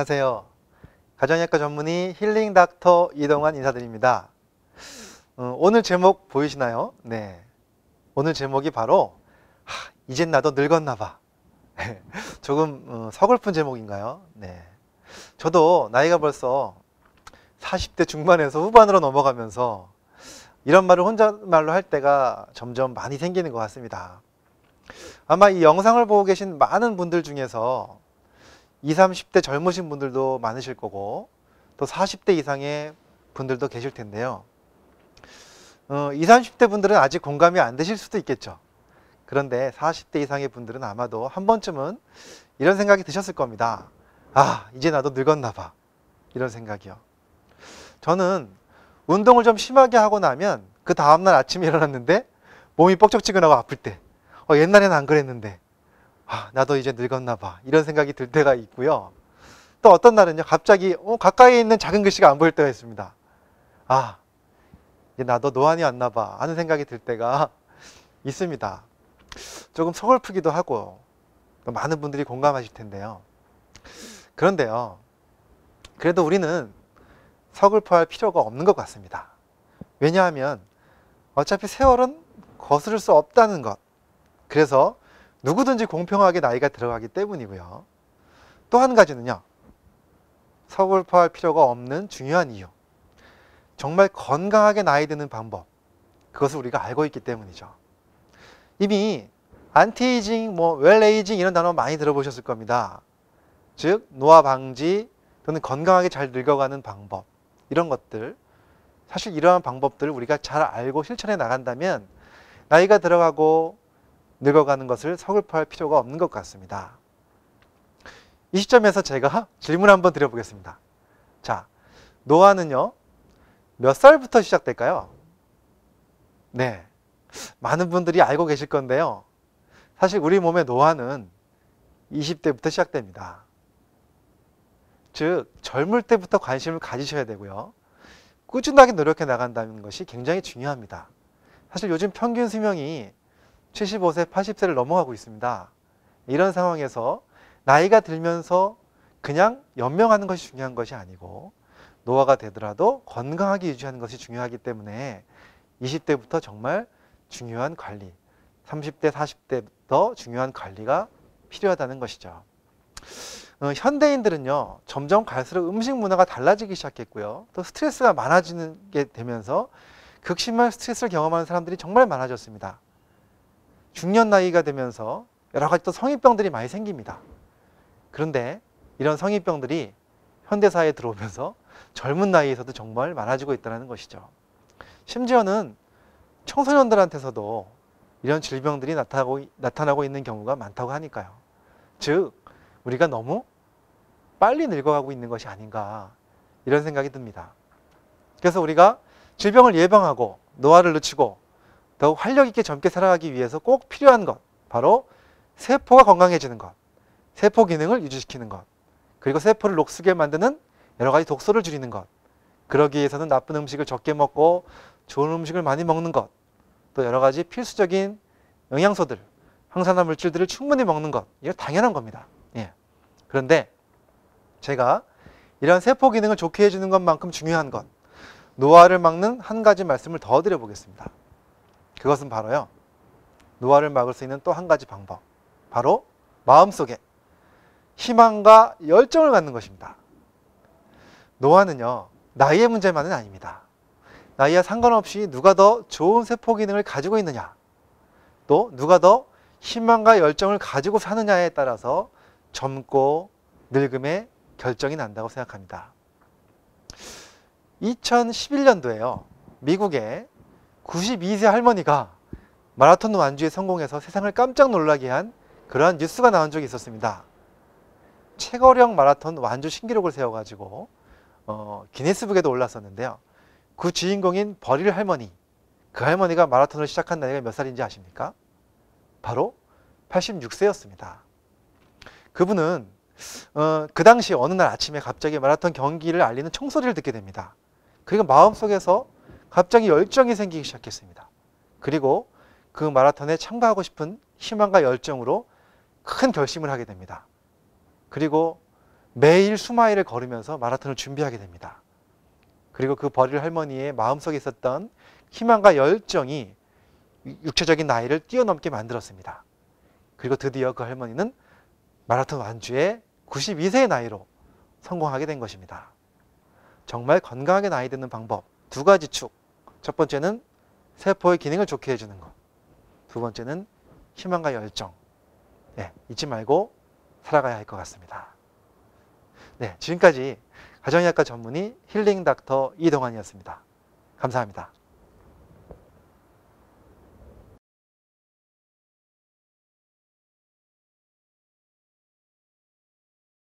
안녕하세요. 가정의학과 전문의 힐링 닥터 이동환 인사드립니다. 오늘 제목 보이시나요? 네. 오늘 제목이 바로 이젠 나도 늙었나 봐. 조금 서글픈 제목인가요? 네. 저도 나이가 벌써 40대 중반에서 후반으로 넘어가면서 이런 말을 혼잣말로 할 때가 점점 많이 생기는 것 같습니다. 아마 이 영상을 보고 계신 많은 분들 중에서 20, 30대 젊으신 분들도 많으실 거고 또 40대 이상의 분들도 계실 텐데요. 20, 30대 분들은 아직 공감이 안 되실 수도 있겠죠. 그런데 40대 이상의 분들은 아마도 한 번쯤은 이런 생각이 드셨을 겁니다. 이제 나도 늙었나 봐. 이런 생각이요. 저는 운동을 좀 심하게 하고 나면 그 다음날 아침에 일어났는데 몸이 뻑적지근하고 아플 때 옛날에는 안 그랬는데 나도 이제 늙었나 봐. 이런 생각이 들 때가 있고요. 또 어떤 날은요. 갑자기 가까이 있는 작은 글씨가 안 보일 때가 있습니다. 이제 나도 노안이 왔나 봐 하는 생각이 들 때가 있습니다. 조금 서글프기도 하고 또 많은 분들이 공감하실 텐데요. 그런데요. 그래도 우리는 서글퍼할 필요가 없는 것 같습니다. 왜냐하면 어차피 세월은 거스를 수 없다는 것. 그래서 누구든지 공평하게 나이가 들어가기 때문이고요. 또 한 가지는요. 서글퍼할 필요가 없는 중요한 이유. 정말 건강하게 나이 드는 방법. 그것을 우리가 알고 있기 때문이죠. 이미 안티에이징, 웰에이징 이런 단어 많이 들어보셨을 겁니다. 즉 노화 방지 또는 건강하게 잘 늙어가는 방법. 이런 것들. 사실 이러한 방법들을 우리가 잘 알고 실천해 나간다면 나이가 들어가고 늙어가는 것을 서글퍼할 필요가 없는 것 같습니다. 이 시점에서 제가 질문 한번 드려보겠습니다. 자, 노화는요, 몇 살부터 시작될까요? 네, 많은 분들이 알고 계실 건데요. 사실 우리 몸의 노화는 20대부터 시작됩니다. 즉, 젊을 때부터 관심을 가지셔야 되고요. 꾸준하게 노력해 나간다는 것이 굉장히 중요합니다. 사실 요즘 평균 수명이 75세, 80세를 넘어가고 있습니다. 이런 상황에서 나이가 들면서 그냥 연명하는 것이 중요한 것이 아니고 노화가 되더라도 건강하게 유지하는 것이 중요하기 때문에 20대부터 정말 중요한 관리, 30대, 40대부터 중요한 관리가 필요하다는 것이죠. 현대인들은요, 점점 갈수록 음식 문화가 달라지기 시작했고요. 또 스트레스가 많아지게 되면서 극심한 스트레스를 경험하는 사람들이 정말 많아졌습니다. 중년 나이가 되면서 여러 가지 또 성인병들이 많이 생깁니다. 그런데 이런 성인병들이 현대사회에 들어오면서 젊은 나이에서도 정말 많아지고 있다는 것이죠. 심지어는 청소년들한테서도 이런 질병들이 나타나고 있는 경우가 많다고 하니까요. 즉, 우리가 너무 빨리 늙어가고 있는 것이 아닌가 이런 생각이 듭니다. 그래서 우리가 질병을 예방하고 노화를 늦추고 더욱 활력 있게 젊게 살아가기 위해서 꼭 필요한 것, 바로 세포가 건강해지는 것, 세포 기능을 유지시키는 것, 그리고 세포를 녹슬게 만드는 여러 가지 독소를 줄이는 것, 그러기 위해서는 나쁜 음식을 적게 먹고 좋은 음식을 많이 먹는 것, 또 여러 가지 필수적인 영양소들, 항산화 물질들을 충분히 먹는 것, 이거 당연한 겁니다. 그런데 제가 이런 세포 기능을 좋게 해주는 것만큼 중요한 것, 노화를 막는 한 가지 말씀을 더 드려보겠습니다. 그것은 바로요, 노화를 막을 수 있는 또 한 가지 방법, 바로 마음속에 희망과 열정을 갖는 것입니다. 노화는요, 나이의 문제만은 아닙니다. 나이와 상관없이 누가 더 좋은 세포 기능을 가지고 있느냐, 또 누가 더 희망과 열정을 가지고 사느냐에 따라서 젊고 늙음의 결정이 난다고 생각합니다. 2011년도에요. 미국의 92세 할머니가 마라톤 완주에 성공해서 세상을 깜짝 놀라게 한 그러한 뉴스가 나온 적이 있었습니다. 최고령 마라톤 완주 신기록을 세워가지고 기네스북에도 올랐었는데요. 그 주인공인 버릴 할머니, 그 할머니가 마라톤을 시작한 나이가 몇 살인지 아십니까? 바로 86세였습니다. 그분은 그 당시 어느 날 아침에 갑자기 마라톤 경기를 알리는 총소리를 듣게 됩니다. 그리고 마음속에서 갑자기 열정이 생기기 시작했습니다. 그리고 그 마라톤에 참가하고 싶은 희망과 열정으로 큰 결심을 하게 됩니다. 그리고 매일 수마일을 걸으면서 마라톤을 준비하게 됩니다. 그리고 그 버릴 할머니의 마음속에 있었던 희망과 열정이 육체적인 나이를 뛰어넘게 만들었습니다. 그리고 드디어 그 할머니는 마라톤 완주에 92세의 나이로 성공하게 된 것입니다. 정말 건강하게 나이 드는 방법 두 가지 축. 첫 번째는 세포의 기능을 좋게 해주는 것. 두 번째는 희망과 열정. 네, 잊지 말고 살아가야 할 것 같습니다. 네, 지금까지 가정의학과 전문의 힐링 닥터 이동환이었습니다. 감사합니다.